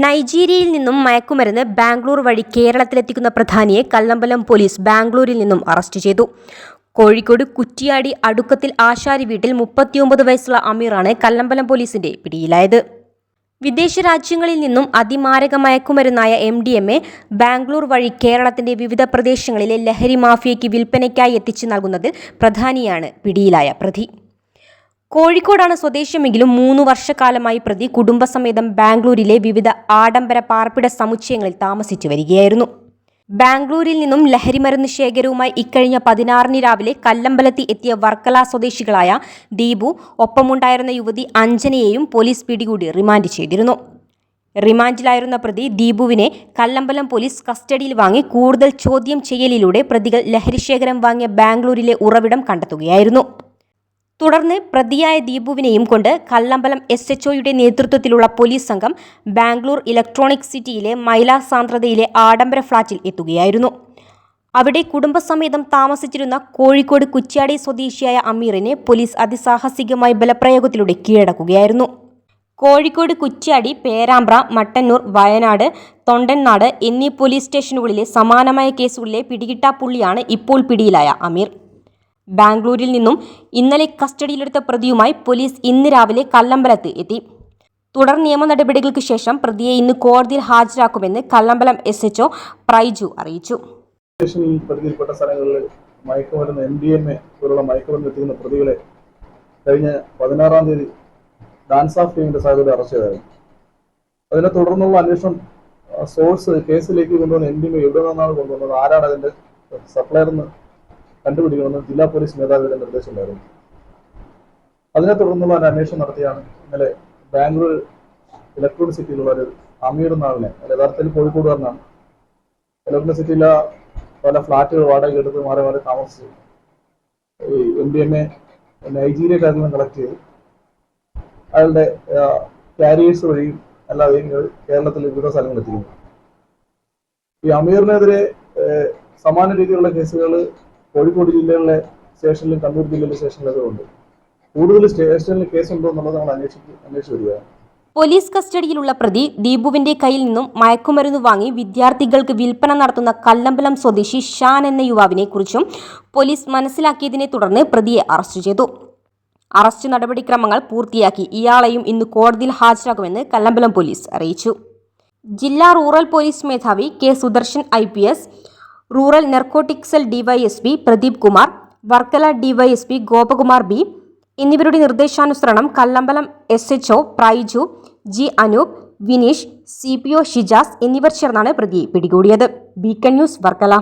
നൈജീരിയയിൽ നിന്നും മയക്കുമരുന്ന് ബാംഗ്ലൂർ വഴി കേരളത്തിലെത്തിക്കുന്ന പ്രധാനിയെ കല്ലമ്പലം പോലീസ് ബാംഗ്ലൂരിൽ നിന്നും അറസ്റ്റ് ചെയ്തു. കോഴിക്കോട് കുറ്റിയാടി അടുക്കത്തിൽ ആശാരി വീട്ടിൽ 39 വയസ്സുള്ള അമീറാണ് കല്ലമ്പലം പോലീസിന്റെ പിടിയിലായത്. വിദേശ രാജ്യങ്ങളിൽ നിന്നും അതിമാരക മയക്കുമരുന്നായ MDMA ബാംഗ്ലൂർ വഴി കേരളത്തിന്റെ വിവിധ പ്രദേശങ്ങളിലെ ലഹരി മാഫിയയ്ക്ക് വിൽപ്പനയ്ക്കായി എത്തിച്ചു നൽകുന്നതിൽ പ്രധാനിയാണ് പിടിയിലായ പ്രതി. കോഴിക്കോടാണ് സ്വദേശമെങ്കിലും 3 വർഷക്കാലമായി പ്രതി കുടുംബസമേതം ബാംഗ്ലൂരിലെ വിവിധ ആഡംബര പാർപ്പിട സമുച്ചയങ്ങളിൽ താമസിച്ചു വരികയായിരുന്നു. ബാംഗ്ലൂരിൽ നിന്നും ലഹരിമരുന്ന് ശേഖരവുമായി ഇക്കഴിഞ്ഞ 16 രാവിലെ കല്ലമ്പലത്തിൽ എത്തിയ വർക്കല സ്വദേശികളായ ദീപു, ഒപ്പമുണ്ടായിരുന്ന യുവതി അഞ്ജനയെയും പോലീസ് പിടികൂടി റിമാൻഡ് ചെയ്തിരുന്നു. റിമാൻഡിലായിരുന്ന പ്രതി ദീപുവിനെ കല്ലമ്പലം പോലീസ് കസ്റ്റഡിയിൽ വാങ്ങി കൂടുതൽ ചോദ്യം ചെയ്യലിലൂടെ പ്രതികൾ ലഹരിശേഖരം വാങ്ങിയ ബാംഗ്ലൂരിലെ ഉറവിടം കണ്ടെത്തുകയായിരുന്നു. തുടർന്ന് പ്രതിയായ ദീപുവിനെയും കൊണ്ട് കല്ലമ്പലം SHOയുടെ നേതൃത്വത്തിലുള്ള പോലീസ് സംഘം ബാംഗ്ലൂർ ഇലക്ട്രോണിക് സിറ്റിയിലെ മൈലാ സാന്ദ്രതയിലെ ആഡംബര ഫ്ളാറ്റിൽ എത്തുകയായിരുന്നു. അവിടെ കുടുംബസമേതം താമസിച്ചിരുന്ന കോഴിക്കോട് കുറ്റ്യാടി സ്വദേശിയായ അമീറിനെ പോലീസ് അതിസാഹസികമായി ബലപ്രയോഗത്തിലൂടെ കീഴടക്കുകയായിരുന്നു. കോഴിക്കോട് കുറ്റ്യാടി, പേരാമ്പ്ര, മട്ടന്നൂർ, വയനാട്, തൊണ്ടൻനാട് എന്നീ പോലീസ് സ്റ്റേഷനുകളിലെ സമാനമായ കേസുകളിലെ പിടികിട്ടാപ്പുള്ളിയാണ് ഇപ്പോൾ പിടിയിലായ അമീർ. ബാംഗ്ലൂരിൽ നിന്നും ഇന്നലെ കസ്റ്റഡിയിലെടുത്ത പ്രതിയുമായി പോലീസ് ഇന്ന് രാവിലെ കല്ലമ്പലത്ത് എത്തി. തുടർ നിയമ നടപടികൾക്ക് ശേഷം പ്രതിയെ ഇന്ന് കോടതിയിൽ ഹാജരാക്കുമെന്ന് കല്ലമ്പലം SHO പ്രൈജു അറിയിച്ചു. പ്രതിയിൽപ്പെട്ട സ്ഥലങ്ങളിൽ മയക്കുമരുന്ന് MDMA പോലുള്ള മയക്കുമരുന്ന് എത്തിക്കുന്ന പ്രതികളെ കഴിഞ്ഞ 16-ാം തീയതി ഡാൻസ് ഓഫ് ടീമിന്റെ സാഹചര്യം അറസ്റ്റ് ചെയ്തായിരുന്നു. അതിനെ തുടർന്നുള്ള അന്വേഷണം സോഴ്സ് കേസിലേക്ക് കൊണ്ടുവന്ന MDMA എവിടെ നിന്നാണ് കൊണ്ടുവന്നത്, ആരാണ് അതിന്റെ സപ്ലയർ എന്ന് കണ്ടുപിടിക്കണമെന്ന് ജില്ലാ പോലീസ് മേധാവിയുടെ നിർദ്ദേശമുണ്ടായിരുന്നു. അതിനെ തുടർന്നുള്ള ഒരു അന്വേഷണം നടത്തിയാണ് ഇന്നലെ ബാംഗ്ലൂർ ഇലക്ട്രോണിക് സിറ്റിയിലുള്ള ഒരു അമീർ നാളിനെ, യഥാർത്ഥത്തിൽ കോഴിക്കോടുകാരനാണ്, ഇലക്ട്രോണിക് സിറ്റിയിലെ പല ഫ്ലാറ്റുകൾ വാടക എടുത്ത് മാറി മാറി താമസിച്ചു ഈ MDMA നൈജീരിയക്കാരിൽ നിന്ന് കളക്ട് ചെയ്ത് അയാളുടെ കാരിയേഴ്സ് വഴിയും അല്ലാതെയും കേരളത്തിലെ വിവിധ സ്ഥലങ്ങളിൽ എത്തിക്കുന്നു. ഈ അമീറിനെതിരെ സമാന രീതിയിലുള്ള കേസുകൾ കോഴിക്കോട് ജില്ലയിലെ സ്റ്റേഷനിലും കണ്ണൂർ ജില്ലയിലെ സ്റ്റേഷനിലൊക്കെ ഉണ്ട്. കൂടുതൽ സ്റ്റേഷനിൽ കേസുണ്ടോ എന്നുള്ളത് നമ്മൾ അന്വേഷിച്ചു വരികയാണ്. പോലീസ് കസ്റ്റഡിയിലുള്ള പ്രതി ദീപുവിന്റെ കയ്യിൽ നിന്നും മയക്കുമരുന്ന് വാങ്ങി വിദ്യാർത്ഥികൾക്ക് വിൽപ്പന നടത്തുന്ന കല്ലമ്പലം സ്വദേശി ഷാൻ എന്ന യുവാവിനെ കുറിച്ചും പോലീസ് മനസ്സിലാക്കിയതിനെ തുടർന്ന് പ്രതിയെ അറസ്റ്റ് ചെയ്തു. അറസ്റ്റ് നടപടിക്രമങ്ങൾ പൂർത്തിയാക്കി ഇയാളെയും ഇന്ന് കോടതിയിൽ ഹാജരാക്കുമെന്ന് കല്ലമ്പലം പോലീസ് അറിയിച്ചു. ജില്ലാ റൂറൽ പോലീസ് മേധാവി K. Sudarshan IPS, rural narcotic cell DYSP Pradeep Kumar, Varkala DYSP Gopakumar B എന്നിവരുടെ നിർദ്ദേശാനുസരണം Kallambalam SHO Praiju, G. Anoop, Vineesh, CPO Shijas എന്നിവർ ചേർന്നാണ് പ്രതിയെ പിടികൂടിയത്. Beacon news, Varkala.